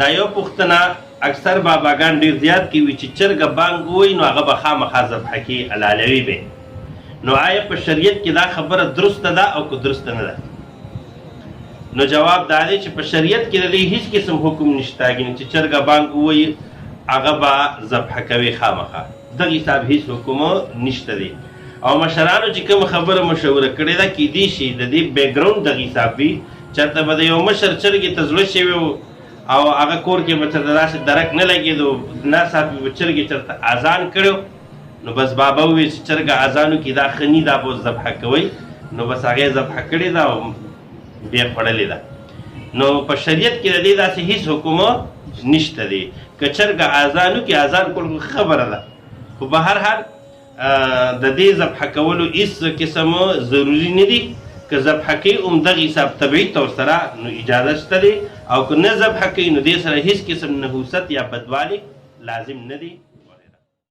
دا یو پوښتنه اکثر باباګان ډېر زیات کوي چې چرګه بانګ ووایي نو هغه به خامخا ذبحه کې حلالوي به. نو آیا په شریعت کې دا خبره درسته ده او که درسته نه ده؟ نو جواب دا دی چې په شریعت کې د دې هیڅ قسم حکم نشته چې چرګه بانګ ووایي هغه به ذبحه کوي خامخا. دغه حساب هیڅ حکم نشته دی. او مشرانو چې کوم خبره مشوره کړې ده کیدای شي د دې بیک ګراوند دغه حساب وي چېرته به د یو مشر چرګې ته زړه شوی او هغه کور کې به چېرته داسې درک نه لګېدو ناڅاپي به چرګې چېرته اذان کړی نو بس بابا وویل چې چرګه اذانو کې دا ښه ني دا به اوس ذبحه کوئ نو بس هغې ذبحه کړې ده او بیا خوړلې ده. نو په شریعت کې د دې داسې هېڅ حکم نشته دی. که چرګه اذانو کې اذان کول خبره ده خو به هر حال د دې ذبحه کولو هېڅ قسم ضروري نه دي. که ذبحه کوي همدغه حساب طبیعي طور سره نو اجازه شته دی او که نه ذبحه کوي نو دې سره هېڅ قسم نحوست یا بدوالی لازم نه دی.